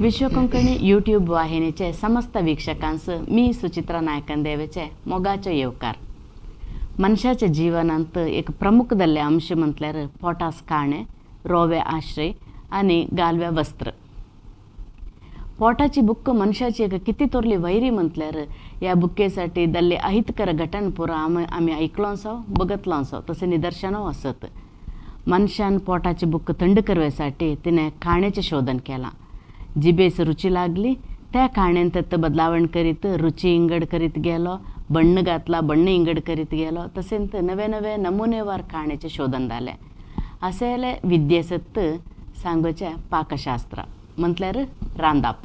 विश्व कोंकणी यूट्यूब वाहिनीचे समस्त वीक्षकांस मी सुचित्रा नायकंदेवेचे मोगाचो येवकार. मनशाच्या जीवनांत एक प्रमुख दल्ले अंश म्हटल्यार पोटास खाणे, रोवे आश्रय आणि गालव्या वस्त्र. पोटाची बुक्क मनशाची एक किती तोरली वैरी म्हटल्यार या बुक्केसाठी दल्ले अहितकर घटन पुरा आम्ही ऐकलोंसो बघतलोंसो तसे निदर्शनों असत. मनशान पोटाची बुक्क थंड करवेसाठी तिने खाण्याचे शोधन केला. जिबेस रुची लागली त्या खाण्यात बदलावण करीत रुची इंगड करीत गेलो, बण्ण घातला बण्ण इंगड करीत गेलो. तसेंत नवे नवे नमुनेवार खाण्याचे शोधन जाले. असेले विद्येसत सांगोचे पाकशास्त्र म्हटल्यार रांदप.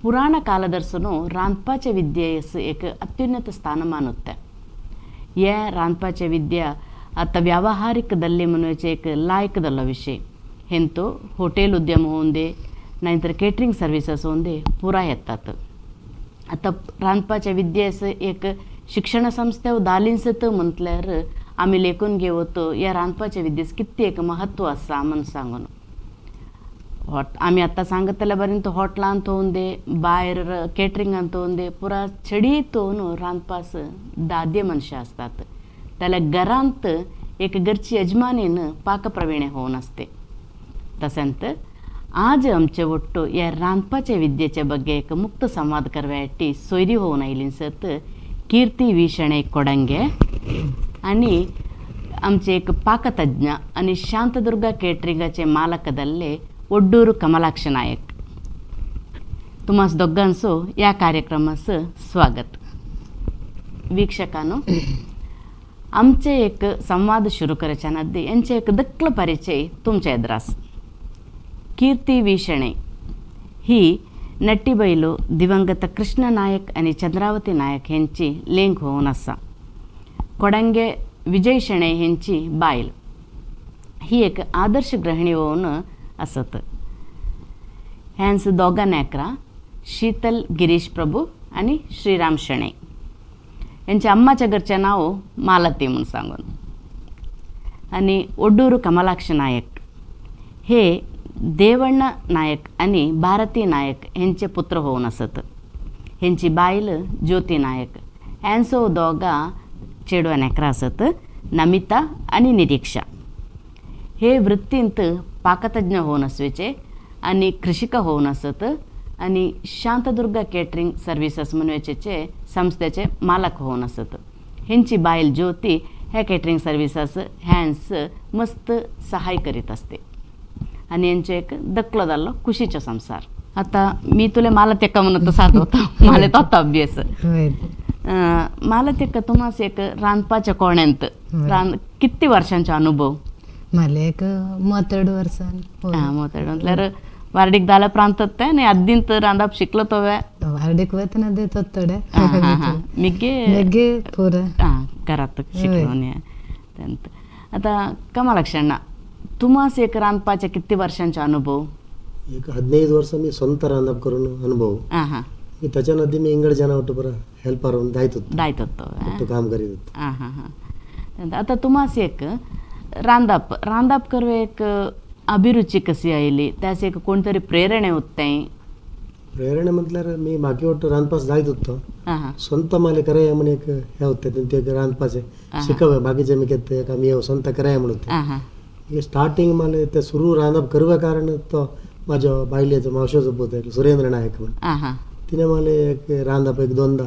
पुराण कालदर्शनो रांदपाचे विद्येस एक अत्युन्नत स्थानमान होते. हे रांदपाचे विद्या आता व्यावहारिक दल्ले म्हणूचे एक लायक दल्लो विषय. हेंतो हॉटेल उद्यम होऊन दे नाहीतर केटरिंग सर्विसेस होऊन दे पुरा येतात. आता रांदपाच्या विद्येस एक शिक्षण संस्थे दालिंसत म्हटल्यार आम्ही लेखून घेवतो या रांदपाच्या विद्येस किती एक महत्व असा म्हण सांगून आम्ही आता सांगतल्या पर्यंत हॉटलांत होऊन दे बाहेर केटरिंगांत होऊन दे पुरा छडीतून रांदपास दादे मनशां असतात. त्याला घरांत एक घरची यजमानीन पाकप्रवीणे होऊन असते. तसेंत आज आमचे ಒಟ್ಟು या रांदपाचे विद्येचे ಬಗ್ಗೆ एक मुक्त संवाद करव्याटी सोयरी होऊन आयलीसत कीर्ती वी शणै कोडंगे आणि आमचे एक पाकतज्ञ आणि शांतदुर्गा केटरिंगाचे मालक दल्ले ಒಡ್ಡೂರು कमलाक्ष नायक. तुम्हास दोघांचो या कार्यक्रमास स्वागत. वीक्षकांनो, आमचे एक संवाद सुरू करच्या नदी यांचे एक दक्कल परिचय तुमच्या एद्रास. कीर्ती वी शणै ही नट्टीबैलो दिवंगत कृष्ण नायक आणि चंद्रावती नायक यांची लेंक होऊन असा. कोडंगे विजय शणै यांची बायल ही एक आदर्श गृहिणी होऊन असत. ह्यांस दोघा नेकरा शीतल गिरीश प्रभू आणि श्रीराम शणै. यांच्या अम्माच्या घरचे नाव मालती म्हणून सांगून. आणि ಒಡ್ಡೂರು कमलाक्ष नायक हे देवण्ण नायक आणि भारती नायक यांचे पुत्र होऊन असत. ह्यांची बायल ज्योती नायक. ह्यांचो दोघा चेडवा नेकरा असत, नमिता आणि निरीक्षा. हे वृत्तींत पाकतज्ञ होऊन असवेचे आणि कृषिक होऊन असत आणि शांतदुर्गा केटरिंग सर्विसेस म्हणूचे संस्थेचे मालक होऊन असत. ह्यांची बायल ज्योती ह्या केटरिंग सर्विसेस ह्यांस मस्त सहाय करीत असते आणि यांचे एक दक्कलो जाल्लो खुशीचो संसार. आता मी तुला मला तेका म्हणत साथ होता मला तो अभ्यास मला तेका तुम्हास एक रांदपाच्या कोण्यांत किती वर्षांचा अनुभव? मला एक 32 वर्षां. मोतड म्हटल्यार वार्डीक जाल्या प्रांतात ते न्ही आदींत रांदप शिकलो तोवे वार्डीक वतना देत थोडे मिगे पुरा घरात शिकलो न्ही. आता कमलाक्षण्णा, तुम्हास एक रांदपाचे किती वर्षांचा अनुभव? एक 15 वर्ष मी स्ವಂತ रांदप करून अनुभव. त्याच्या नदी मी इंगड जाना होतो बरं हेल्पर होऊन दायत होतो काम करीत होतो. आता तुम्हास एक रांदप करवे एक अभिरुची कशी आयली? त्यास एक कोणतरी प्रेरणे होते? प्रेरणे म्हटल्यार मी मागे वाटतो रांदपास जायत होतो. स्ವಂತ माले कराय म्हणून एक हे होते ते रांदपाचे शिकवे बाकीचे मी घेते का मी स्ವಂತ कराय म्हणून स्टार्टिंग मला ते सुरू रांदप करवा कारण तो माझ्या बायलेचं मावशेचं पोत आहे सुरेंद्र नायक म्हणून. तिने मला एक रांदप एक दोनदा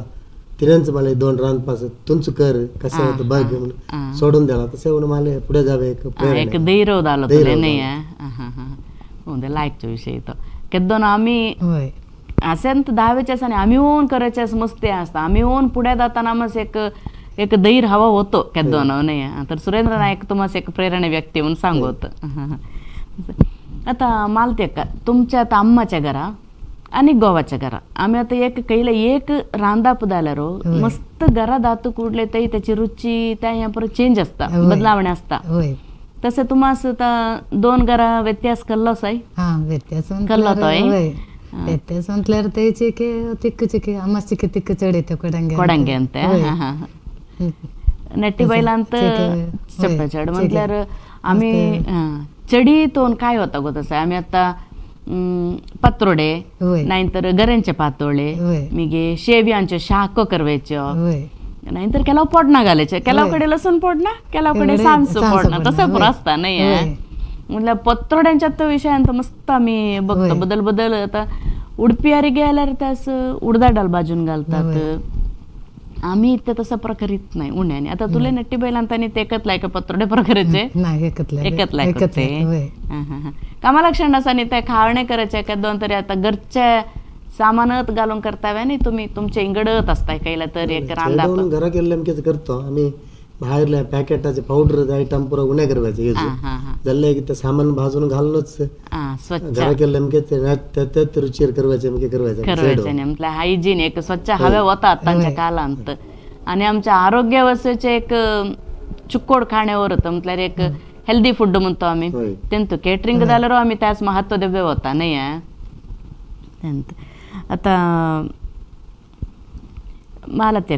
तिनेच मला 2 रांदपास तुंच कर कसं होतं बघ म्हणून सोडून द्याला. तसे म्हणून मला पुढे जावे एक धैर्य झालं तुला नाही आहे लायकचा विषय तो केद्दोन आम्ही असेंत दावेचेस आणि आम्ही ओन करायचेस मस्ती असता. आम्ही ओन पुढे जाताना मग एक धैर्य हवा होतो केद्दोन नाही. तर सुरेंद्र नायक तुम्हाला एक प्रेरणा व्यक्ती म्हणून सांगत. आता मालते का तुमच्या आता अम्माच्या घरा आणि गोवाच्या घरा आम्ही आता एक कैला एक रांदप जाल्यारो मस्त घरा दातू कुडले तरी त्याची रुची त्या या परत चेंज असता बदलावणे असता. तसे तुम्हास आता 2 घरा व्यत्यास कल्लोस आहे? व्यत्यास कल्लो तो व्यत्यास म्हटल्यार तेचे के तिक्क चिके अम्मास चिके तिक्क चढीते कोडंगे अंते नट्टी बैलांत चढ म्हटल्यार आम्ही चढीतून काय होता गो तसं आम्ही आता पत्रोडे वय नाहीतर गऱ्यांचे पातोळे वय मिगे शेव्यांचे शाक करवायच्यो वय नाहीतर केलाव पोडणा घालायचे केलावकडे लसूण पोडणा केलावकडे एवढे सांसू सांसू पोडणा पोडणा, तसं पुरं वय. असता नाही वय. म्हटलं पत्रोड्यांच्यात विषयांत मस्त आम्ही बघतो वय. बदल बदल आता उडपियारी गेल्यावर त्यास उडदा डाल भाजून घालतात वय. आम्ही इथे तसा प्रकारित नाही उन्हाने आता तुला नट्टी बैलांतानी ते एकतलाय का पत्रोडे प्रकाराचे नाही एकतले एकतलाय एकतले वय कामाला क्षणासानी त्या खावणे करायच्या का दोन तरी आता घरच्या सामानत घालून करताव्या नाही तुम्ही तुमच्या इंगडत असताय कायला तर एक रांदा चेडवून घरा केलेले आमचे करतो आम्ही बाहेरल्या पॅकेटाचे पावडर आयटम पुरा उन्हे करवायचे यूज जाल्ले की ते सामान भाजून घालूनच स्वच्छ घरा केले आमचे त्यात रुचीर करवायचे आमचे करवायचे करवायचे नाही म्हटलं हायजीन एक स्वच्छ हवे होतात त्यांच्या कालांत आणि आमच्या आरोग्य व्यवस्थेचे एक चुक्कोड खाण्यावर होतं म्हटल्यार एक हेल्दी फूड म्हणतो आम्ही होय. तेंत केटरिंग जाल्यार आम्ही त्यास महत्व देवे होता नाही तेंत आता मला ते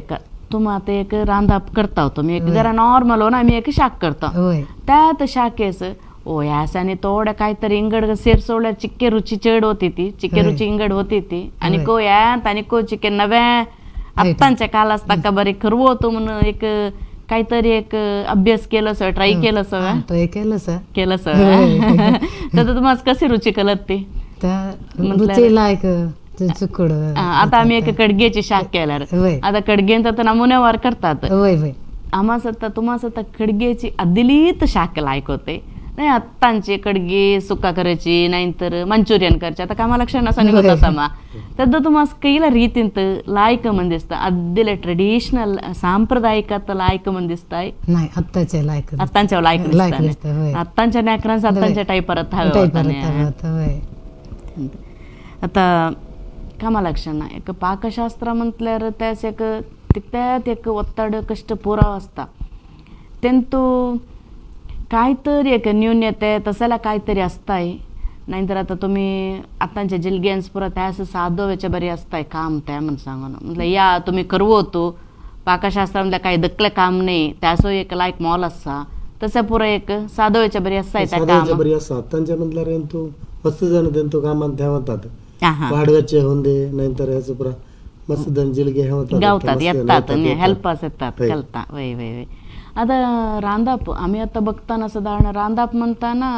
तुम्ही आता एक रांधाप करता तुम्ही एक जरा नॉर्मल हो ना आम्ही एक शाक करतो वय त्यात शाकेस ओ यासाने थोडं काहीतरी इंगड सेरसोळ्या चिक्के रुची चढ होती ती चिक्के रुची इंगड होती ती आणि को यात आणि को चिक्के नव्या आत्तांच्या काल असता का बरे खरवो होतो म्हणून एक काहीतरी एक अभ्यास केलं सर ट्राय केलं सर तो हे केलं सर केलं सर तर तुम्हाला कशी रुची कळत ती त्या रुची लायक चुकड आता आम्ही एक कडग्याची शाक केल्यार वय आता कडग्यांचा तर नमुन्यावर करतात वय वय आम्हा सत्ता तुम्हा सत्ता कडग्याची अदिलीत शाक लायक होते नाही आत्तांची कडगी सुका करायची नाहीतर मंचुरियन करायची आता कामा लक्षण सांगत होता मा तद्द तुम्हाला कैला ರೀತಿಂತ ಲಾಯ್ಕ ಮಂದಿಸ್ತಾ ಅದ್ದಿಲೆ ಟ್ರೆಡಿಷನಲ್ ಸಾಂಪ್ರದಾಯಿಕತ ಲಾಯ್ಕ ಮಂದಿಸ್ತಾय नाही आत्ताचे लायक आत्तांच्या लायक लायक दिसतं, होय. आत्तांच्या नॅकरांस आत्तांच्या टाईपरत हवे आता कामा लक्षण एक पाकशास्त्र म्हटल्यार त्यास एक त्यात एक ಒತ್ತಡ कष्ट पुराव असता तेंतू काहीतरी एक न्यून्यते तसला काहीतरी असताय नाहीतर आता तुम्ही आतांच्या जिलगेन्स पुरा त्यास साधो वेच्या बरी असताय काम त्या म्हणून सांगून म्हटलं या तुम्ही करवो होतो पाकशास्त्रामधल्या काही दखलं काम नाही त्यासो एक लायक मॉल असा तसं पुरं एक साधो वेच्या बरी असताय त्या काम बरी असतात त्यांच्या म्हटल्यार तू मस्त जण त्यांतो कामात ठेवतात हा वाडव्याचे होंदे नाहीतर ह्याचं पुरा मस्त जण जिलगे होतात गावतात येतात हेल्पास येतात कळता वय वय वय आता रांदाप आम्ही आता बघताना साधारण रांदाप म्हणताना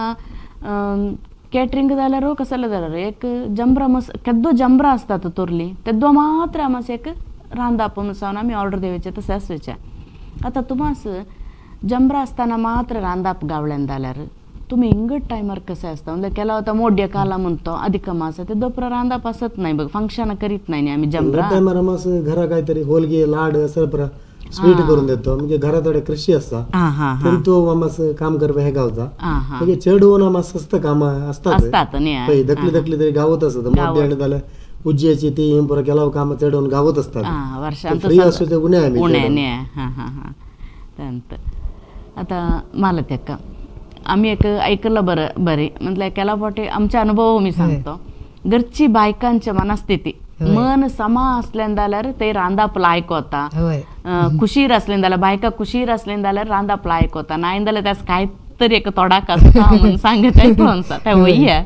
कॅटरिंग जाल्यार कसले जाल्यार एक जंबरा केद्दो जंबरा असतात तोरली तेद्दो मात्र आमास एक रांदाप म्हणून आम्ही ऑर्डर देवचे तसे असवेचे आता तुम्हास जंबरा असताना मात्र रांदाप गावल्यान जाल्यार तुम्ही इंगट टायमार कसे असता म्हणजे केला होता मोड्या काला म्हणतो अधिक मास ते दोपरा रांदाप असत नाही बघ फंक्शन करीत नाही आम्ही जंबरा टायमार आमास घरा काहीतरी होलगे लाड असं पुरा स्वीट करून देतो म्हणजे घराकडे कृषी असता तो आमास काम करवे हे गावचा म्हणजे चढ होऊन आमास स्वस्त काम असतात दखली दखली तरी गावत असत मोठे आणि झालं उज्ज्याची ती पुरा केला काम चढवून गावत असतात फ्री असतो ते उन्हे आता मला ते का आम्ही एक ऐकलं बरे म्हटलं केला पोटे आमचे अनुभव मी सांगतो घरची बायकांच्या मनस्थिती मन समा असल्यान जाल्यार ते रांदाप लायक होता खुशीर असल्यान जाल्यार बायका खुशीर असल्यान जाल्यार रांदाप लायक होता नाही जाल्यार त्यास काहीतरी एक तोडाक असता म्हणून सांगत ऐकून त्या वय्या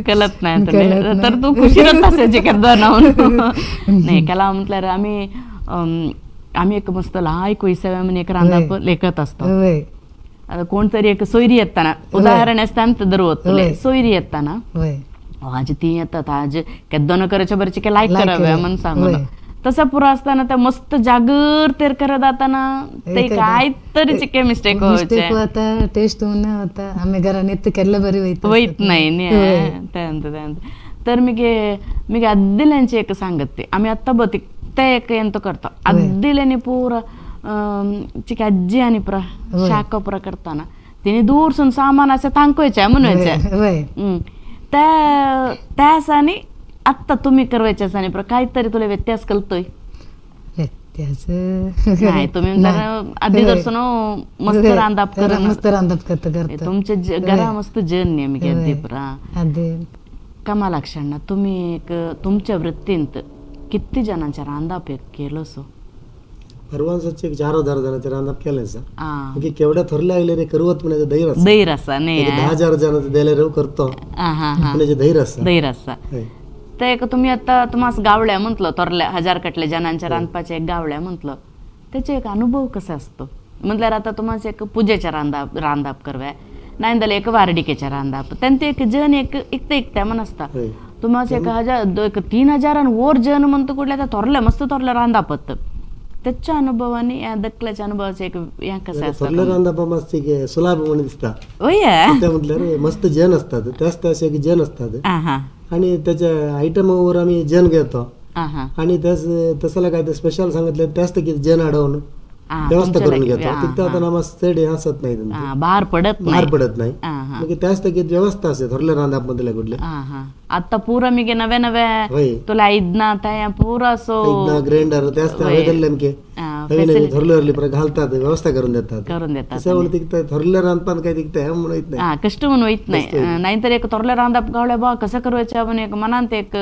कळत नाही तर तू खुशीरच असायची केद्दा नाही केला म्हटल्यार आम्ही एक मस्त लायक वैसव्या म्हणून एक रांदाप लेखत असतो आता कोणतरी एक सोयरी येताना उदाहरण असताना दरवत सोयरी येताना आज ती येतात आज केद्दो करायच्या बरची के लायक कराव्या म्हणून सांगू तसं पुरा असताना त्या मस्त जागर तेर करत जाताना ते काहीतरी चिके मिस्टेक होता टेस्ट होता आम्ही घरा नित्य केलं बरी वैत नाही तर मी अद्दिल्यांची एक सांगत ते आम्ही आता बघ ते एक ಎಂತ करतो अद्दिलेने पूरा चिके अज्जी आणि पुरा शाक पुरा करताना तिने दूरसून सामान असं तांकवायच्या म्हणवायच्या त्यासानी आत्ता तुम्ही करवायच्या सानी काहीतरी तुला व्यत्यास कळतोय नाही तुम्ही आधी दर्शन मस्त रांदाप करत तुमच्या घरा मस्त जन नेहमी घेते पुरा कामा लक्षण तुम्ही एक तुमच्या वृत्तींत किती जणांच्या रांदाप केलं सो परवानसाचे 4,000 जणांचे रांदप केले सर आ केवढ्या थोरले आयले रे करवत म्हणे धैर्य आसा दैर आसा न्ही 10,000 जणांचे द्यायला रेव करतो आ हा हा म्हणे धैर्य आसा दैर आसा हय. ते एक तुम्ही आता तुम्हाला गावड्या म्हटलं थोरल्या 1000 कटले जणांच्या रांदपाचे एक गावड्या म्हटलं त्याचे एक अनुभव कसा असतो म्हटल्यार आता तुम्हाला एक पुजेच्या रांदप करव्या नाही जाल्यार एक वारडिकेच्या रांदप त्यांचे एक जन एक एकट्या म्हण आसता हय. तुम्हाला एक 3,000 वोर जन म्हणतो कुठल्या त्या थोरल्या मस्त थोरल्या रांदापत त्याच्या अनुभवाने या दखल्याच्या अनुभवाचे एक या कसं थोरले असतं रांदपा मस्त सुलाभ म्हणून दिसता होय त्या म्हटल्यार मस्त जन असतात त्याच त्याच एक जन असतात हा आणि त्याच्या आयटमवर आम्ही जन घेतो हा आणि तसला काय ते स्पेशल सांगितलं त्याच किती जन अडवून व्यवस्था करून घेतो तिथं आता नमाज चढ हसत नाही बाहेर पडत बाहेर पडत नाही हा हा मग त्याच किती व्यवस्था असते थोरल्या रांदाप मधल्या कुठल्या हा हा आता पुरा मी नव्या नव्या होय तुला ऐदना त्या पुरा सो ग्राइंडर त्याच त्या हवेदल्ले आमके नवीन नवीन थोरल्यावरली परत घालतात व्यवस्था करून देतात करून देतात तसं म्हणून तिकता थोरल्या रांदपान काय तिकता म्हणून येत नाही हा कष्ट म्हणून होईत नाही नाहीतर एक थोरल्या रांदप गावल्या बा कसं करवायचं आपण एक मनात एक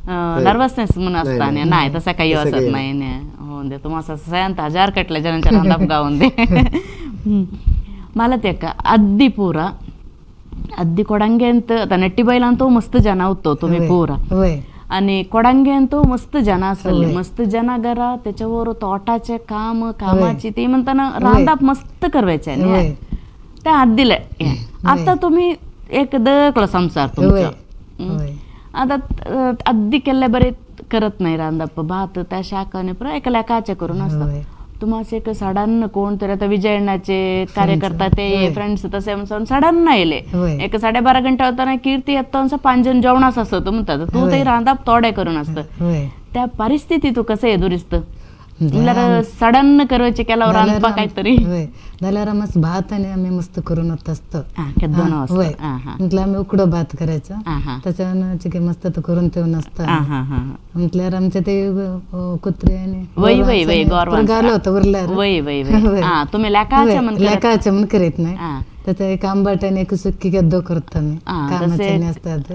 नर्वसनेस म्हणून असता नाही तसं काही असत नाही हो दे तुम्हाला सयांत 1000 कटले जणांच्या रांदप गावून दे मला ते का अद्दी पुरा अद्दी कोडांगे ಅಂತ ನೆಟ್ಟಿ ಬೈಲಂತೂ ಮಸ್ತ್ ಜನ होतो तुम्ही पुरा आणि कोडांगे ಅಂತೂ मस्त जन असले मस्त जन घरा त्याच्यावर तोटाचे कामाची ती म्हणताना रांदाप मस्त करवायचे त्या अद्दीले आता तुम्ही एक दकला संसार तुमचा आता अद्दी केल्ले बरे करत नाही रांदप भात त्या शाखाने पुरा एक लेखाचे करून असतात तुम्हाला एक सडन कोणतरी आता विजयनाचे कार्यकर्ता ते फ्रेंड्स तसे म्हणून सडन येले एक 12:30 घंटे होताना कीर्ती येतो 5 जण जेवणास असतो म्हणतात तू ते रांदाप तोडे करून असतं त्या परिस्थिती तू कसं एदुरिस्त म्हणल्यार सडन करवायचे केल्यावर रांदपा काहीतरी जाल्यार मस्त भात आणि आम्ही मस्त करून असतो म्हटलं आम्ही उकडो भात करायचा त्याच्यानं मस्त तो करून ठेवून असतं म्हटल्यार आमचे ते कुत्रे आणि गालो होतं उरल्यार तुम्ही लेखाचे म्हणून करीत नाही त्याचा एक आंबट आणि एक सुक्की गद्दो करतो आम्ही कामाचे असतात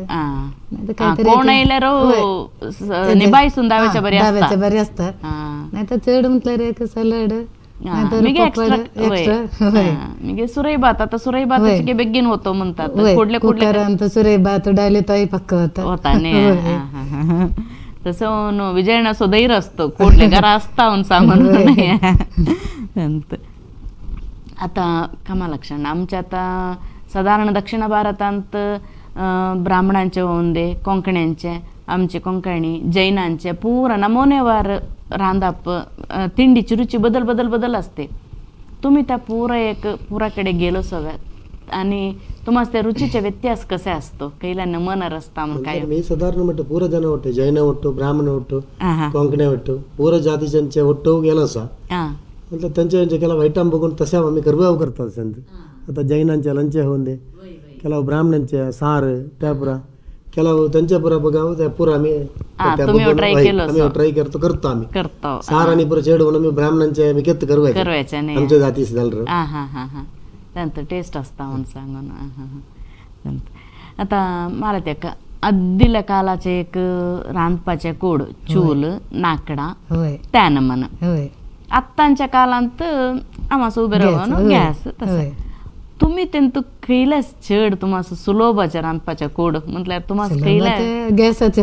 निभायसून दाव्याच्या बरी असतात नाही तर चढ म्हटल्यार एक सलाड सुरई भात आता सुरई भाताची बेगीन होतो म्हणतात कुकरांत सुरई भात डायले तोही पक्क होता तसं विजयन असो धैर्य असतो कोडले घरा असता सामान आता कमा लक्षण आमच्या आता साधारण दक्षिण भारतांत ब्राह्मणांचे होऊन दे कोंकण्यांचे आमचे कोंकणी जैनांचे पूरा नमुनेवार रांदाप तिंडीची रुची बदल असते तुम्ही त्या पुराकडे गेलो सगळ्यात आणि तुम्हाला त्या रुचीचे व्यत्यास कसे असतो कैला मन रस्ता काय मी साधारण म्हणतो पूरा जन ಒಟ್ಟು जैन ಒಟ್ಟು ब्राह्मण ಒಟ್ಟು कोंकणी ಒಟ್ಟು पूरा जातीचे ಒಟ್ಟು गेलो सा मतलब त्यांचे ಕೆಲವು ಐಟಮ್ बघून तसे आम्ही करबाव करतात आता जैनांचे लंचे होऊन दे ಕೆಲವು ಬ್ರಾಹ್ಮಣಂचे सार त्या पुरा ಕೆಲವು त्यांच्या पुरा बघाव त्या पुरा आम्ही ट्राय करतो आम्ही सार आणि पुरा चेड आम्ही ब्राह्मणांचे विकेत करवायचे आमच्या जातीस झालं त्यांचं टेस्ट असता म्हणून सांगून आता मला त्या अद्दिल्या कालाचे एक रांदपाचे कोड चूल नाकडा त्यान म्हण आत्तांच्या कालांत आम्हाला उभे राहून गॅस तसं तुम्ही तेंतू खैलास चड तुम्हाला सुलभाच्या रांदपाच्या कोड म्हटल्यार तुम्हाला खैला गॅसाचे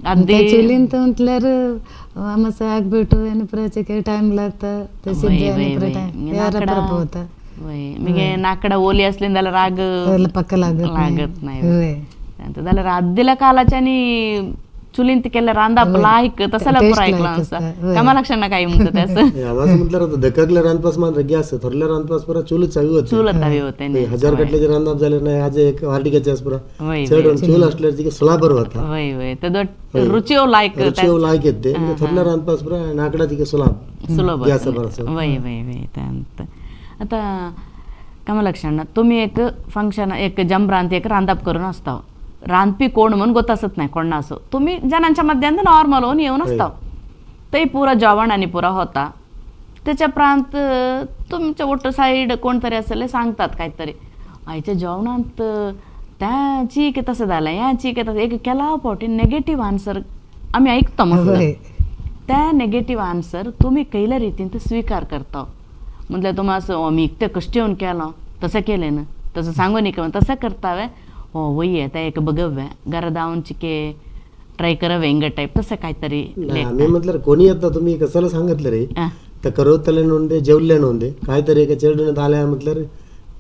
अद्दी चुलींत म्हटल्यार आम्हाला ಆಗ್ಬಿಟ್ಟು ಏನು ಪ್ರಚಕ್ಕೆ ಟೈಮ್ लागता ते शिजण्याने टाइम होता मिगे नाकडा ओली असली जाल्यार राग पक्क लागत नाही जाल्यार अद्दिल्या कालाच्या आणि चुलींत केल्या रांदाप लायक तसला पुरा ऐकला असता कमा लक्षण काही म्हणतो त्याचं आवाज म्हटल्यार धक्काकल्या रांदपास मान गॅस थोरल्या रांदपास पुरा चुलच हवी होते 1000 कटल्याचे रांदप झाले नाही आज एक वार्टिकाचे पुरा चढ चूल असल्यार तिके सुलाबर होता वय ते रुचिओ लायक येते थोरल्या रांदपास पुरा नाकडा तिके सुलभ गॅस वय आता कमा लक्षण तुम्ही एक फंक्शन एक जमरांत एक रांदप करून असता रांदपी कोण म्हणून गोतासत नाही कोण असो तुम्ही जणांच्या मध्यांत नॉर्मल होऊन येऊन असता ते पुरा जेवण आणि पुरा होता त्याच्या प्रांत तुमच्या ओट साईड कोणतरी असले सांगतात काहीतरी आईच्या जेवणात त्या चीक तसं झालं या चीक तसं एक केला पोटी नेगेटिव्ह आन्सर आम्ही ऐकतो मग त्या नेगेटिव्ह आन्सर तुम्ही कैल्या रीतीन ते स्वीकार करता. म्हटलं तुम्हाला असं मी ते कष्ट येऊन केलं तसं केलं ना तसं सांगू नये का तसं करतावे हो वय आहे त्या एक बघव्या घरा जाऊन चिके ट्राय करावे इंग टाईप तसं काहीतरी. मी म्हटलं कोणी येतं तुम्ही कशाला सांगितलं रे तर करवतले नोंदे जेवले नोंदे काहीतरी एका चेडून आल्या म्हटलं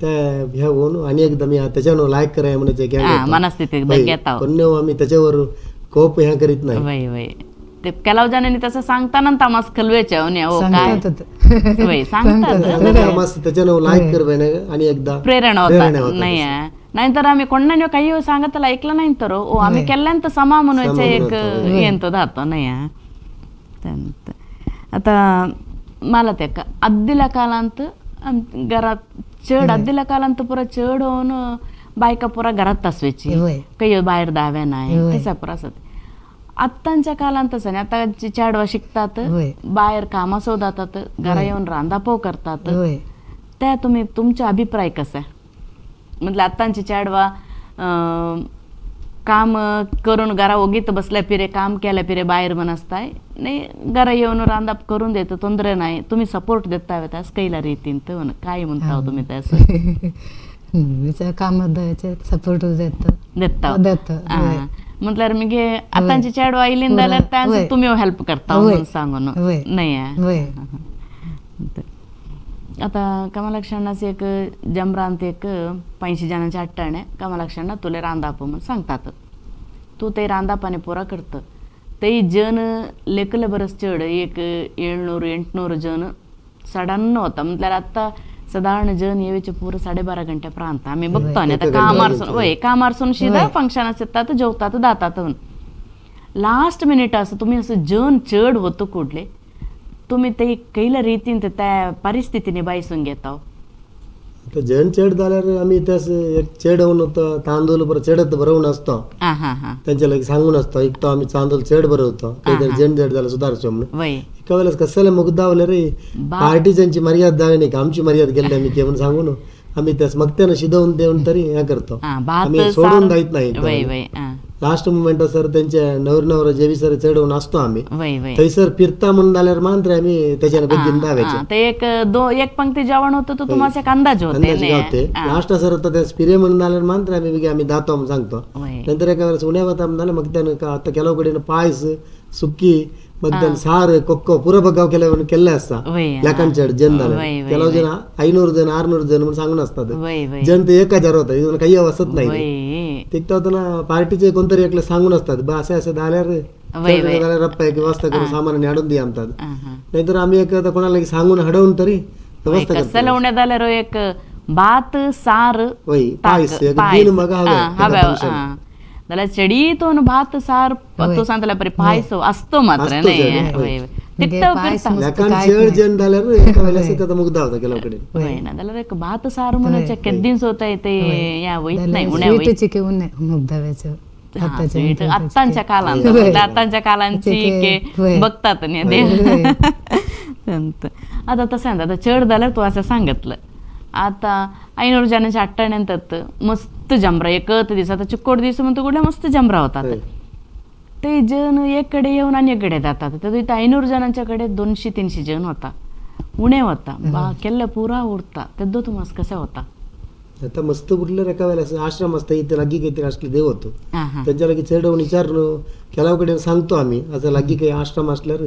त्या ह्या होऊन आणि एकदा मी त्याच्यावर लायक कराय म्हणायचे मनस्थिती पण आम्ही त्याच्यावर कोप ह्या करीत नाही. वय वय ते केलाव जणांनी तसं सांगताना तमास खलवेच्या काय सांगतात त्याच्यानं लायक करवे नाही आणि एकदा प्रेरणा होता नाही नाहीतर आम्ही कोणाने काही सांगत ऐकलं नाही तर आम्ही केल्यानंतर समा म्हणवायचं एक येतो जातो नाही. आता मला ते अद्दिल्या कालांत घरात चढ अद्दिल्या कालांत पुरा चढ होऊन बायका पुरा घरात तसवायची काही बाहेर दाव्या नाही तसा पुरा असत. आत्तांच्या कालांत तसं नाही आता चाडवा शिकतात बाहेर कामासो जातात घरा येऊन रांधापोव करतात. त्या तुम्ही तुमचा अभिप्राय कसा आहे म्हटलं आत्तांची चाडवा काम करून घरा ओगीत बसल्या पिरे काम केल्या पिरे बाहेर मनसताय नाही घरा येऊन रांधाप करून देतो तोंदरे नाही तुम्ही सपोर्ट देता त्यास कैला रीतीन तर काय म्हणता तुम्ही त्यास कामात द्यायचे सपोर्ट देता म्हटल्यार मगे आतांची चेडवा आयलीन जाल्यार त्यांचं तुम्ही हेल्प करता म्हणून सांगून नाही. आता कमलाक्षणाचे एक जमरांत एक 50 जणांचे अट्टाणे कमलाक्षणा तुले रांधाप म्हणून सांगतात. तू ते रांधापाने पुरा करतं ते जन लेकले बरंच चढ एक 700-800 जन सडन्न होता म्हटल्यार आता साधारण जन येवेचे पूर 12.5 घंट्यापर्यंत आम्ही बघतो आणि आता कामारसून शिदा फंक्शन असतात जेवतात दातात लास्ट मिनिट असं तुम्ही असं जन चढ होतं कुठले तुम्ही ते कैल्या रीतीन त्या परिस्थितीने बायसून घेता. जन चेड जाल्यार आम्ही त्यास एक चेडवून होतं तांदूळ बरं चेडत भरवून असतो त्यांच्या लगे सांगून असतो एक तो आम्ही तांदूळ चेड भरवतो काहीतरी जन चेड झालं सुधारचो म्हणून एका वेळेस कसं मुगदावलं रे पार्टीजांची मर्यादा जावे नाही का आमची मर्यादा गेली आम्ही म्हणून सांगून आम्ही त्यास मग त्यानं शिदवून देऊन तरी हे करतो आम्ही सोडून जायत नाही. लास्ट मुमेंट सर त्यांच्या नवर जेवी सर चढवून असतो आम्ही थंयसर फिरता म्हणून जाल्यार मात्र आम्ही त्याच्यानं बेगीन धावायचे एक पंक्ती जेवण होतं तो तुम्हाला एक अंदाज होते लास्ट सर होतं त्या फिरे म्हणून जाल्यार मात्र आम्ही दातो म्हणून सांगतो. नंतर एका वेळेस उन्या होता म्हणून मग त्यानं आता केलाव पायस सुक्की मग त्यानं सार कोक्को पुरा बगाव केल्या म्हणून केले असता लाखांच्या जन झालं केलाव जण 500 जण 600 जण म्हणून सांगून असतात जन ते 1000 होता काही अवसत नाही तिथं पार्टीचे कोणतरी एकले सांगून असतात बा असे असे झाल्यावर रप्पा एक व्यवस्था करून सामान आणून दे आमतात नाहीतर आम्ही एक कोणाला सांगून हडवून तरी व्यवस्था करतो. एक भात सार पायस दिन मग त्याला चडीतून भात सार तो सांगताला परी पायस असतो मात्र नाही एक भात सार म्हणून केद्दीन सोता येते या वैत नाही आत्तांच्या कालांत आत्तांच्या कालांची बघतात आता तसं आता चढ झाल्यावर तू असं सांगितलं आता 500 जणांच्या अट्टाण्यानंतर मस्त जमरा एकत दिवस आता चिक्कोड दिवस म्हणतो कुठल्या मस्त जमरा होतात ते जण एककडे येऊन आणि एककडे जातात तर इथं 500 जणांच्याकडे 200-300 जण होता उणे होता बा केल्ला पुरा उरता तेव्हा तुम्हाला कसा होता. आता मस्त उरलं एका वेळेला आश्रम असता इथे लागी काहीतरी असले देव होतो त्यांच्या लागी चढवून विचारलो केलावकडे सांगतो आम्ही असं लागी काही आश्रम असल्यावर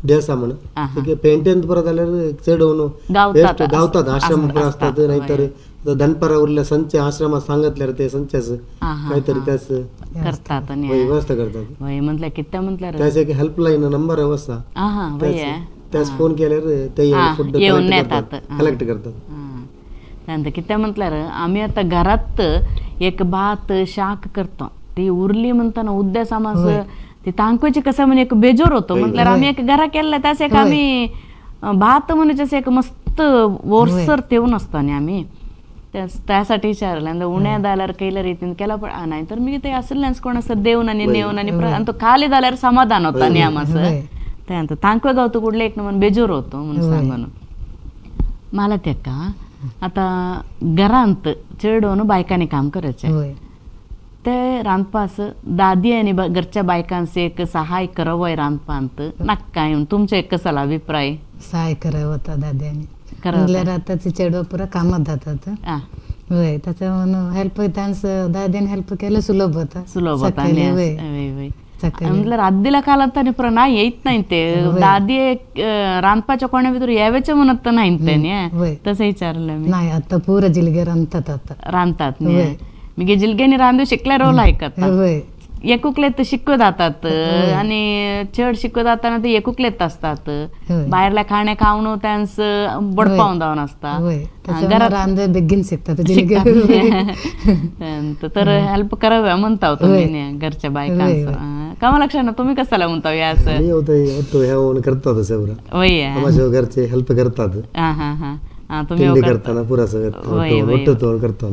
देसा म्हणून पेंटेन परत आल्यावर चढवून गावतात आश्रम असतात नाहीतर धनपरा उरल्या संच आश्रमात सांगितल्यावर ते संचाच काहीतरी त्याच करतात व्यवस्था करतात म्हटलं किती म्हटलं त्याच एक हेल्पलाईन नंबर व्यवस्था त्याच फोन केल्यावर ते कलेक्ट करतात. त्यानंतर किती म्हटल्यार आम्ही आता घरात एक भात शाक करतो ती उरली म्हणताना उद्या समाज ती तांकवायची कसं म्हणजे एक बेजोर होतो म्हटल्यार आम्ही एक घरा केलं त्याच एक आम्ही भात म्हणजे एक मस्त ओरसर तेवून असतो आणि आम्ही त्यासाठी विचारलं उन्या जाल्यार कैल्या रीतीन केला पण नाही तर मी ते असल्यास कोण असं देऊन आणि नेऊन आणि तो खाली जाल्यार समाधान होता नियमाचं त्यानंतर तांकवे गावतो कुठले एक म्हणून बेजोर होतो म्हणून सांगून मला ते का आता घरांत चढवून बायकांनी काम करायचं ते रांदपास दादी आणि घरच्या बायकांचे एक सहाय करावंय रांदपांत नक्का येऊन तुमचा एक कसाला अभिप्राय सहाय करावं होता दाद्याने म्हणल्यार आताची चेडवा पुरा कामात जातात होय त्याच्या म्हणून हेल्प त्यांचं दाद्याने हेल्प केलं सुलभ होता म्हटल्यार आदीला कालात ताणी पुरा नाही येत नाही ते दादी रांदपाच्या कोण्या भितर यावेचे म्हणत तर नाही त्याने तसं विचारलं मी नाही आता पुरा जिलगे रांदतात मी जिलग्याने रांधू शिकल्या रोल ऐकत एकुकलेत शिकवत जातात आणि चढ शिकवत जाताना ते एकुकलेत असतात बाहेरल्या खाण्या खाऊन त्यांचं बडपावून जाऊन असतात घरात रांध बेगीन शिकतात तर हेल्प कराव्या म्हणता तुम्ही घरच्या बायकांचं कमा लक्षात तुम्ही कसाला म्हणता या असं करतात घरचे हेल्प करतात तुम्ही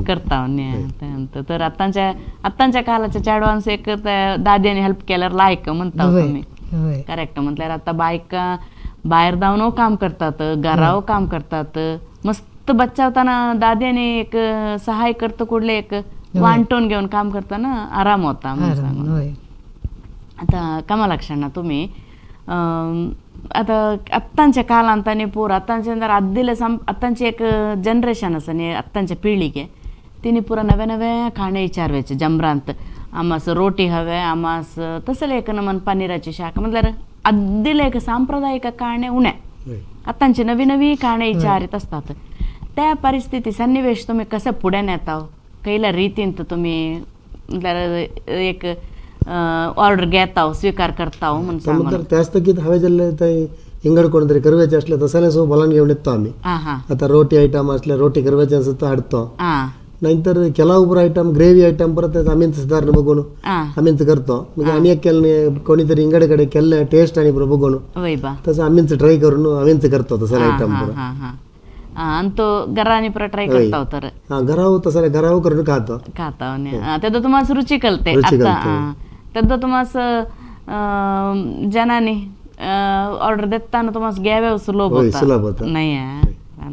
करताना तर आत्ताच्या कालाच्या चॅडवांस एक दाद्याने हेल्प केल्यावर लायक म्हणता तुम्ही करेक्ट म्हटल्यार आता बायका बाहेर जाऊन काम करतात घराव काम करतात मस्त बच्चावताना दाद्याने एक सहाय करतो कुठले एक वांटून घेऊन काम करताना आराम होता आता कमा लक्षात ना तुम्ही आता आत्तांच्या कालांताने पोर आत्तांच्या आदीला आत्तांची एक जनरेशन असं न्ही आत्तांच्या पिढीके तिने पुरा नवे नवे खाणे विचारवायचे जमरांत आमास रोटी हवे आमास तसं एक नमन पनीराची शाख म्हटल्यार आदीला एक सांप्रदायिक खाणे उण्या आत्तांची नवी नवी खाणे विचारित असतात त्या परिस्थिती सन्निवेश तुम्ही कसं पुढे नेता कैल्या रीतीन तुम्ही म्हटल्यार एक ऑर्डर घेता स्वीकार करता म्हणून त्याच तकीत हवे जाल्ले इंगड कोणतरी करवेचे असले तसले सो बोलान घेऊन येतो आम्ही आता रोटी आयटम असले रोटी करवेचे असत हाडतो नाहीतर ಕೆಲವೊಬ್ಬರು ಐಟಮ್ ಗ್ರೇವಿ ಐಟಮ್ ಬರುತ್ತೆ ಅಮೀನ್ಸ್ ಸುಧಾರಣೆ ಬಗೋನು ಅಮೀನ್ಸ್ करतो म्हणजे आणि एक केलने कोणीतरी इंगडे कडे केले टेस्ट आणि बघून तसं अमीन्स ट्राय करून अमीन्स करतो तसं आयटम आणि तो घराने पुरा ट्राय करता तर घराव तसं घराव करून खातो तेव्हा तुम्हाला रुची कळते तेव्हा तुम्हाला जनाने ऑर्डर देताना तुम्हाला घ्याव्या सुलभ होता नाही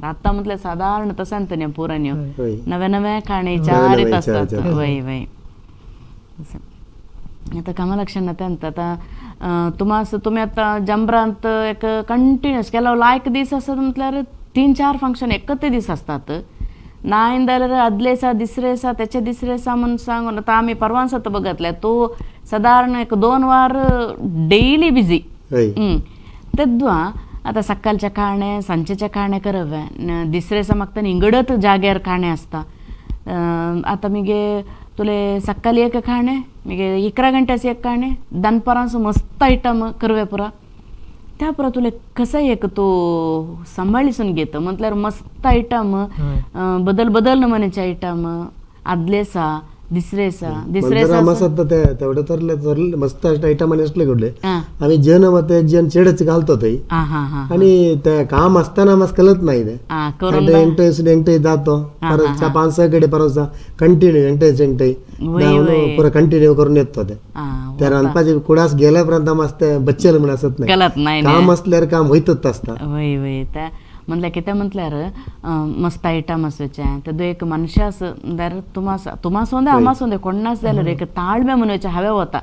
आता म्हटलं साधारण तसं नाही पुराणी नव्या नव्या खाणे चारित असतात वय वय आता कामा लक्षात ना त्यांत आता तुम्ही आता जमरांत एक कंटिन्युअस केला लायक दीस असतात म्हटल्यार 3-4 फंक्शन एकच दीस असतात नाही जाल्यार आदलेसा दिसरेसा त्याच्या दिसरेसा म्हणून सांगून आता आम्ही परवांस बघतल्या तो साधारण एक 2 वार डेली बिझी तेव्हा आता सकाळच्या खाणे सांजेच्या खाणे करव्या दिसरेसा मागता इंगडत जाग्यार खाणे असता आता मिगे तुले सकाळी एक खाणे मिगे 11 घंट्याचे एक खाणे दनपरांस मस्त आयटम करवे पुरा त्या पुरा तुले कसं एक तो सांभाळीसून घेतं म्हटल्यार मस्त आयटम बदल बदल नमुन्याचे आयटम आदलेसा दिसरेसा तेवढे तर मस्त आयटम आणि असले घडले आम्ही जन मत एक जन चेडच घालतो आणि ते काम असताना मस्त कळत नाही ते जातो 5-6 कडे परत कंटिन्यू एंटे पुरा कंटिन्यू करून येतो ते त्या रांदपाचे कुडास गेल्यापर्यंत मस्त बच्चेल म्हण असत नाही काम असल्यावर काम होईतच असता म्हटलं की ते म्हटल्यार मस्त आयटम असायचे ते एक मनुष्य जाल्यार तुम्हासोंदे आमासोंदे कोणास जाल्यार एक ताळमे म्हणूचे हवे होता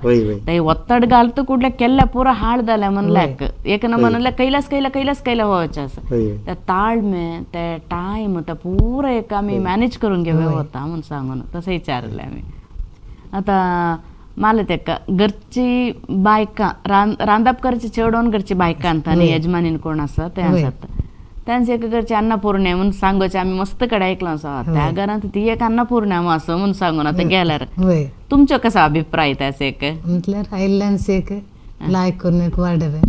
ते वत्तड घालत कुठल्या केल्ल्या पुरा हाड जाल्या म्हणल्याक एक न म्हणल्यार कैलास कैला व्हायचे असं त्या ताळमे ते टाइम त्या पुरा एक आम्ही मॅनेज करून घेवे होता म्हणून सांगून तसं विचारले आम्ही आता मला ते घरची बायका रांदप करची चेडोन घरची बायका आणि यजमानीन कोण असं ते असत त्यांचे एक घरची अन्नपूर्णे म्हणून सांगोचे आम्ही मस्त कडे ऐकलं असं त्या घरात ती एक अन्नपूर्णे असं म्हणून सांगून आता गेल्यार तुमचा कसा अभिप्राय त्याचे एक म्हटल्यार आयल्यांस एक लायक करून एक वाढवे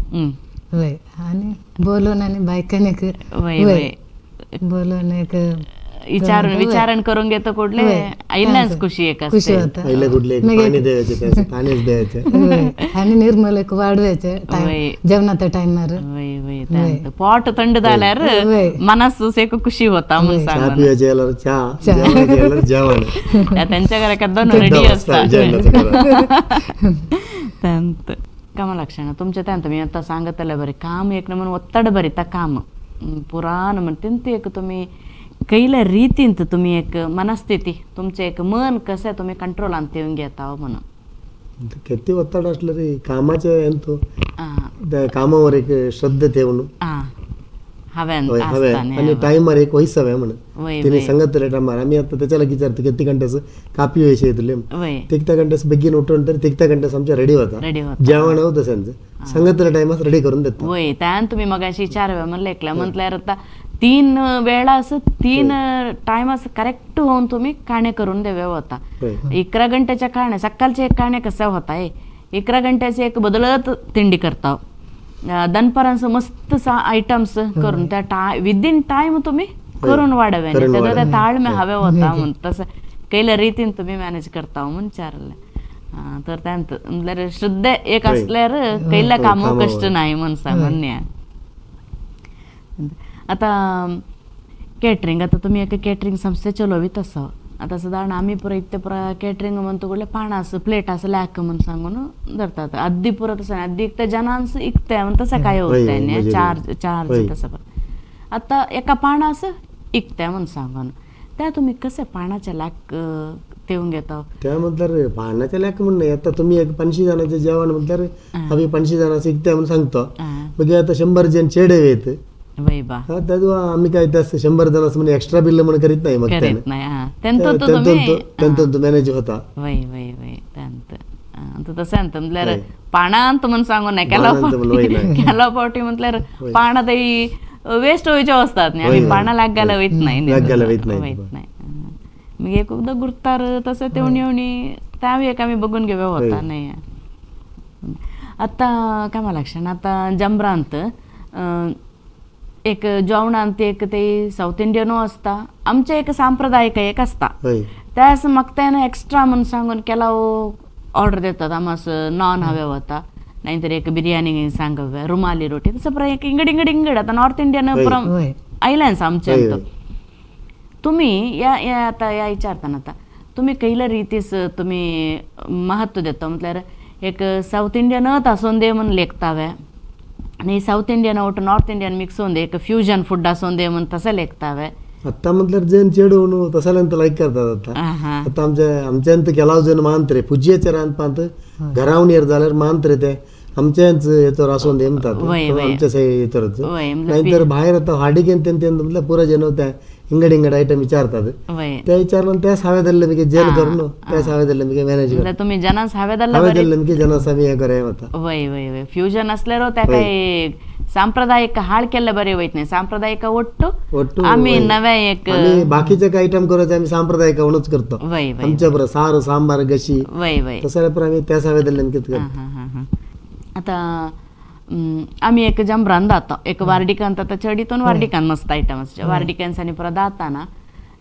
वय आणि बोलून आणि बायकाने बोलून एक विचारण करून घेतो कुठले आईलाच खुशी एक आणि निर्मल एक वाढवायचे जेवणाच्या टाइमवर पॉट थंड झाल्यार मनास एक खुशी होता म्हणून त्यांच्या घरात दोन रेडी असतात कामा लक्षात तुमच्या त्यांत मी आता सांगतले बरे काम एक म्हणून ओत्तड बरी ता काम पुराण म्हणते ते एक तुम्ही कैल्या रीतींत तुम्ही एक मनस्थिती तुमचे एक मन कसं तुम्ही कंट्रोलांत येऊन घेता म्हणून किती ಒತ್ತಡ असलं रे कामाच्या ಎಂತು कामावर एक श्रद्धा ठेवून आणि टाइमर एक वैसव म्हणून तिने सांगितलं टाइमर आम्ही आता त्याच्याला विचारतो किती घंट्याचं कापी व्हायचे येतले तिकत्या घंट्यास बेगीन उठून तर तिकत्या घंट्यास आमच्या रेडी होता जेवण होतं त्यांचं सांगितलं टाइमास रेडी करून देतो वय त्यान तुम्ही मगाशी 4 वेळा म्हणलं ऐकलं म्हटल्यावर आता 3 वेळा असं 3 टाइम असं करेक्ट होऊन तुम्ही काणे करून द्यावे होता 11 घंट्याच्या काणे सकाळचे एक काणे कसा होता 11 घंट्याचे एक बदलत तिंडी करता दनपरांचं मस्त आयटम्स करून त्या विदिन टाइम तुम्ही करून वाढवे त्याचा ताळमे हवे होता म्हणून तसं कैल्या रीतीन तुम्ही मॅनेज करता म्हणून विचारलं तर त्यांचं श्रद्धे एक असल्यावर कैल्या काम कष्ट नाही म्हणून सामान्य आता कॅटरिंग आता तुम्ही एक कॅटरिंग संस्थे चलवीत असावं आता साधारण आम्ही पुरा इतके पुरा कॅटरिंग म्हणतो कुठले पानास प्लेट असं लॅक म्हणून सांगून धरतात अद्दी पुरा तसं अद्दी इकत्या जनांस इकत्या म्हणून तसं काय होत चार्ज तसं पण आता एका पानास इकत्या म्हणून सांगून त्या तुम्ही कसं पानाच्या लॅक ठेवून घेता त्यामधलं पानाच्या लॅक म्हणून नाही आता तुम्ही एक 50 जणांचे जेवण म्हटलं आम्ही 50 जणांचं इकत्या म्हणून सांगतो मग आता 100 जण चेडे येत आम्ही काय त्या 100 जणांचं म्हणजे एक्स्ट्रा बिल म्हणून करीत नाही मग त्यांचं मॅनेज होता तसं म्हटल्यार पानांत म्हणून सांगून नाही केला पावटी म्हटल्यार पाना तरी वेस्ट व्हायचे असतात आणि पाना लागायला वयत नाही मग एकदा गुरतार तसं तेवणी येवणी त्यावेळी एक आम्ही बघून घेऊया होता नाही आता काय मला लक्षण आता जमरांत एक जेवणांत एक ते साऊथ इंडियन असता आमचे एक सांप्रदायिक एक असता त्यास मग त्यानं एक्स्ट्रा म्हणून सांगून केला ऑर्डर देतात आम्हास नॉन हवे होता नाहीतर एक बिर्याणी सांगाव्या रुमाली रोटी तसं पुरा एक इंगड आता नॉर्थ इंडियन पुरा आयलँड्स आमच्या तुम्ही या आता या विचारताना आता तुम्ही कैल्या रीतीस तुम्ही महत्व देता म्हटल्यार एक साऊथ इंडियनच असून दे म्हणून लेखताव्या आणि south Indian out north Indian mix होऊन दे एक फ्युजन फूड असून दे म्हणून तसं लेखतावे आता म्हटल्यार जण चेडू तसल्यांत लायक करतात आता आमच्यांत केलाव जण मानतरे पुज्येचे रांदपांत घरावन येर जाल्यार मानतरे ते आमच्यांच हेचोर आसून दे म्हणतात आमच्या हेचोरच नाहीतर भायर आता हाडीकेन म्हटल्यार पुरा जण त्या इंगड आयटम विचारतात त्या विचारलं त्याच हावे धरले मी जेल करून त्याच हावे धरले मी मॅनेज करतो तुम्ही जनास हावे धरले मी जनास आम्ही हे कराय होता वय फ्युजन असल्यावर त्या काही सांप्रदायिक हाळ केलं बरे वयत नाही सांप्रदायिक ಒಟ್ಟು आम्ही नव्या एक बाकीचे काही आयटम करायचे आम्ही सांप्रदायिक म्हणूच करतो आमच्या बरं सार सांबार गशी तसं आम्ही त्याच हावे धरले मी करतो आता आम्ही एक जमरान जातो एक वार्डिकांत आता चडीतून वार्डिकान मस्त आयटम असते वार्डिकांसानी परत जाताना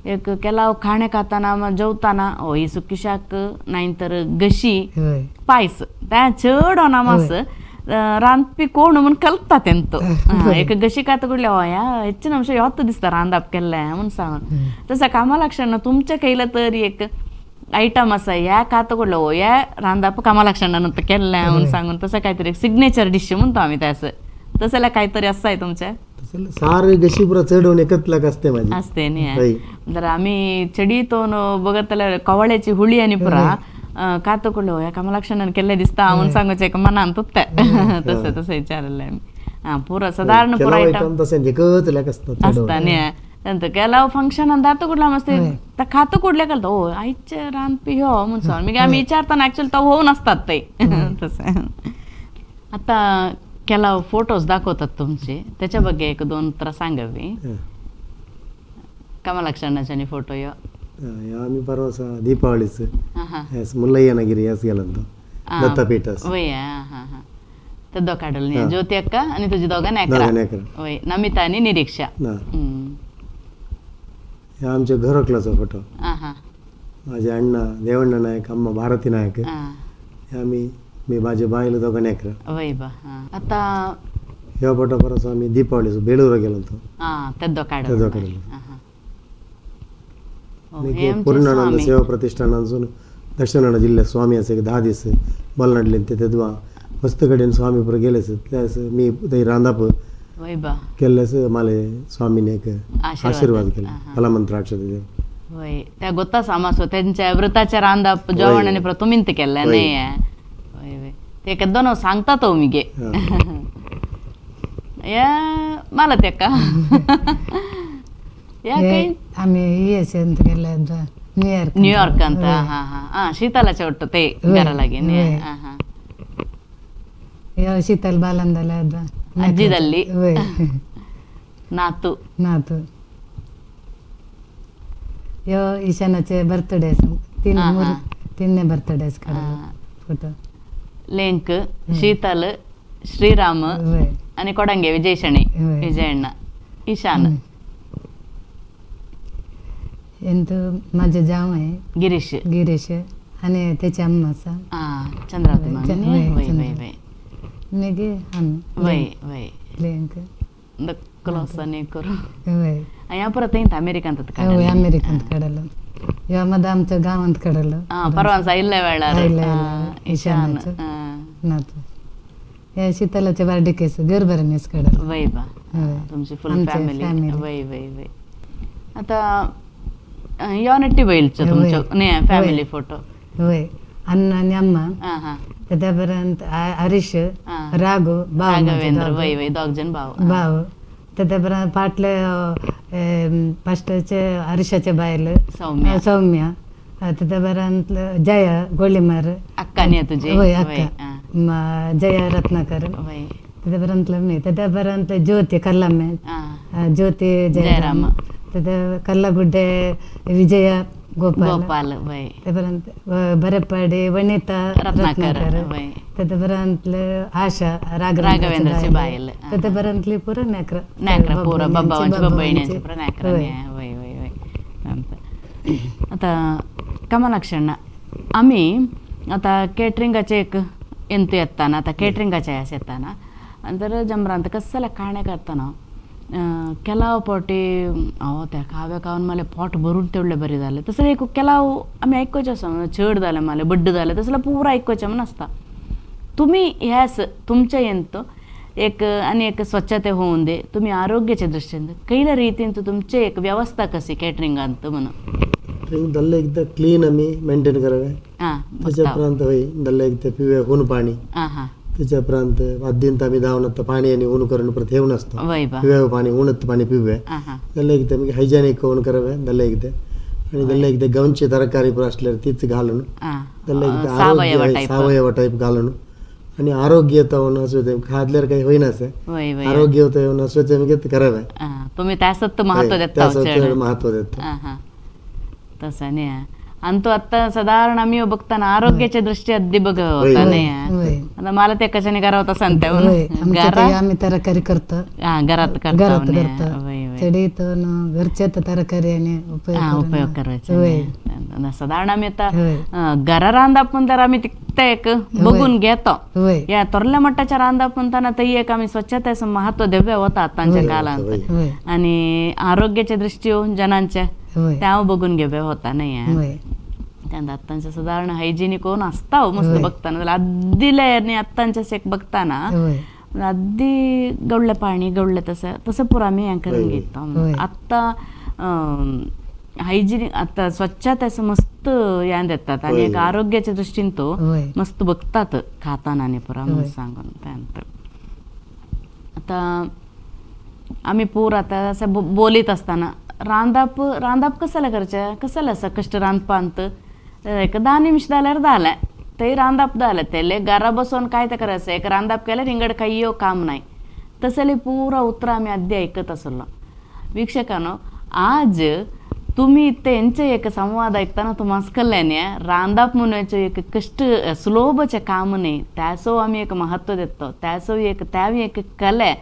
एक केला खाणे खाताना जेवताना ही सुकी शाक नाहीतर गशी पायस त्या चड अनामास रांदपी कोण म्हणून कल्पता तेंतो एक गशी कात कुडल्या या ಹೆಚ್ಚಿನ अंश यावत दिसता रांदाप केल्ले म्हणून सांगून तसं कामा लक्षण तुमच्या कैला तरी एक आयटम असा या कात कुडलो या रांदाप कामा लक्षणानंतर केल्ले म्हणून सांगून तसं काहीतरी सिग्नेचर डिश म्हणतो आम्ही त्याचं तसं काहीतरी असं आहे तुमच्या सार गशी पुरा चढवून एकच लाग असते माझी असते नाही जर आम्ही चडीतून बघत कवळ्याची हुळी आणि पुरा कात कुडलो या कामा लक्षणानं केल्ले दिसता म्हणून सांगायचं एक मनान तुत्ता तसं विचारलं आम्ही पुरा साधारण पुरा आयटम असता नाही नंतर केला फंक्शन आणि दातो कुठला मस्त त्या खातं कुठल्या केलं हो आईचे रानपी हो म्हणून सांग मी आम्ही विचारताना ऍक्च्युअली तो होऊन असतात ते तसं आता केला फोटोज दाखवतात तुमचे त्याच्या बघे एक 2 तर सांगावी कामा लक्षणाचे फोटो आम्ही परवा दीपावळीच मुल्लಯ್ಯನಗಿರಿ याच गेला तो दत्तापीठ वय ते काढल ज्योती अक्का आणि तुझी दोघं नेकरा वय नमिता आणि निरीक्षा आमच्या घरातलाचा फोटो माझे अण्णा देवण्णा नायक अम्मा भारती नायक मी माझे बायला दोघं नेकरा वय बा आता ह्या फोटो परत आम्ही दीपावळीच बेळूर गेलो काढल पूर्णानंद सेवा प्रतिष्ठानातून दक्षिण कन्नड जिल्ह्यात स्वामी असं 10 दिवस मलनाडले ते तेव्हा मस्त कडेन स्वामीपुर गेलेच त्यास मी रांदाप वैबा केल्यास मला स्वामीने एक आशीर्वाद केला मला मंत्र अक्षर वय त्या गोत्ता सामासो त्यांच्या व्रताच्या रांदाप जेवणाने तुम्ही केल्या नाही वय वय ते केद्दो ನಾವು सांगतात ಮಿಗೆ या मला ते का आम्ही येस ಅಂತ गेला ನ್ಯೂಯಾರ್ಕ್ ಅಂತ ಶೀತಲಾಚೆ ಒಟ್ಟು ತೇ ಗರಲಾಗಿ ಶೀತಲ್ ಬಾಲಂದಲ್ಲ ಅಜ್ಜಿದಲ್ಲಿ नातू यो ईशानाचे बर्थडे तीन बर्थडेस काढले फोटो लेंक शीतल श्रीराम आणि कोडंगे विजयಣ್ಣ ईशान ಎಂತ माझे जाव आहे गिरीश आणि त्याची अम्मा चंद्रावती नेगे वय वय लेंक दक्कलोसने करू वय या परत येईन अमेरिकांत अमेरिकांत काढलं या मध्ये आमच्या गावात काढलं परवांचा इल्ले वेळा ईशान नातू या शीतलाचे बर्थडे केस गरबरनेस काढलं वय बा तुमची फुल फॅमिली वय वय वय आता या नट्टी बैलचं तुमचं नाही फॅमिली फोटो वय अण्णा आणि अम्मा त्यापर्यंत हरीश राघू राघवेंद्र वय वय दोघ जण भाव त्यापर्यंत पाटले पास्टरचे हरीशाचे बायल सौम्य त्यापर्यंत जया गोळीमार अक्काने तुझे होय अक्का जया रत्नाकर त्यापर्यंत मी त्यापर्यंत ज्योती कल्लामे ज्योती जयराम कल्लागुड्डे विजय गोपाल त्यापर्यंत बरेपाडी वनिता रत्नाकर त्यापर्यंत आशा राघवेंद्रची बायल त्यापर्यंतली पुरा नाकरा पुरा बाबांची बहिणींची पुरा नाकरा वय वय वय आता कमलाक्षण्ण आम्ही आता केटरिंगाचे एक ಎಂತು ಎತ್ತಾನ आता ಕೇಟ್ರಿಂಗಾಚೆ ಯಾಸ್ ಎತ್ತಾನ ಅಂದ್ರೆ ಜಮ್ರಂತ ಕಸ್ಸಲ ಕಾಣೆ करताना ಕೆಲವು पोटी अहो त्या खाव्या खाऊन मला पोट भरून तेवढे बरे झाले तसं एक केलाव आम्ही ऐकूचे असं चड झालं मला बड्ड झालं तसलं पुरा ऐकूचे म्हणून असता तुम्ही ह्यास तुमच्या येतो एक आणि एक स्वच्छते होऊन दे तुम्ही आरोग्याच्या दृष्टीने कैल्या रीतीन तुमचे एक व्यवस्था कशी केटरिंग अंत म्हणून दल्ले एकदा क्लीन आम्ही मेंटेन करावे त्याच्यापर्यंत होई दल्ले एकदा पिवे ऊन पाणी त्याच्यापर्यंत वाद्यंत आम्ही धावणं पाणी आणि ऊन करून परत हेवून असतो पिवे पाणी ऊनत पाणी पिवे दल्ले एकदा मी हायजेनिक होऊन करावे दल्ले एकदा आणि दल्ले एकदा गवंची तरकारी पण असल्यावर तीच घालून दल्ले एकदा सावयव टाईप घालून आणि आरोग्यता होणं असं खादल्यावर काही होईनाच आरोग्य होतं असं मी करावे तुम्ही त्यासत महत्व देता महत्व देतो तसं नाही अंतू आता साधारण आम्ही बघताना आरोग्याच्या दृष्टी अगदी बघ होता नाही आता मला ते कशाने करावं तसं आम्ही तरकारी करतो घरात घरच्या तरकारी उपयोग करायचा साधारण आम्ही आता घरा रांधापून तर आम्ही तिथं एक बघून घेतो या तोरल्या मट्टाच्या रांधापून त्यांना ते एक आम्ही स्वच्छतेचं महत्व दिव्य होता आताच्या काळात आणि आरोग्याच्या दृष्टीहून जनांच्या त्या बघून घेव्या होता नाही त्यांना आत्तांच्या साधारण हायजेनिक होऊन असता मस्त बघताना अद्दीले आणि आत्तांच्या एक बघताना अद्दी गवळलं पाणी गवळलं तसं पुरा आम्ही हे करून घेतो आत्ता हायजेनिक आता स्वच्छतेचं मस्त या देतात आणि एक आरोग्याच्या दृष्टीने तो मस्त बघतात खाताना आणि पुरा मग सांगून त्यानंतर आता आम्ही पूर आता असं बोलीत असताना रांधाप कशाला करच्या कशाला असं कष्ट रांधपांत एक 10 निमिष झालं ते रांधाप झालं त्याला घरा बसून काय तर करायचं एक रांधाप केलं रिंगड काही काम नाही तसले पुरा उत्तर आम्ही अद्य ऐकत असलो वीक्षकांनो आज तुम्ही त्यांचे एक संवाद ऐकताना तुम्हाला कळल्याने रांधाप म्हणण्याचे एक कष्ट सुलभचे काम नाही त्यासो आम्ही एक महत्व देतो त्यासो एक त्यावी एक कला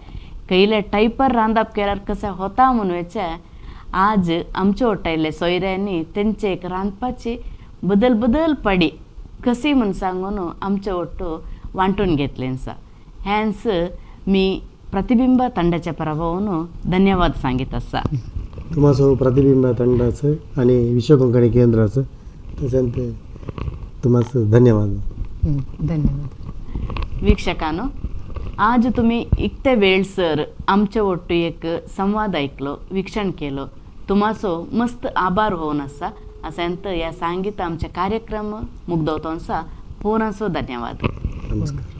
कैले टाईपर रांधाप केल्यावर कसा होता म्हणवायच्या आज आमच्या ओटायले सोयऱ्यांनी त्यांचे एक रांधपाची बदल पडी कशी म्हणून सांगून आमच्या ओटो वांटून घेतले हॅन्स मी प्रतिबिंब ತಂಡच्या प्रभावानं धन्यवाद सांगित असा तुम्हाला प्रतिबिंब ತಂಡचं आणि विश्वकोंकणी केंद्राचं त्याच्यानंतर तुम्हाला धन्यवाद वीक्षकांनो आज तुम्ही इतके वेळ सर आमच्या ओट्टू एक संवाद ऐकलो, वीक्षण केलं, तुम्हाचो मस्त आभार होऊन असा असंत या सांगित आमच्या कार्यक्रम मुग्धवतोंसा पूर्णसो धन्यवाद. नमस्कार.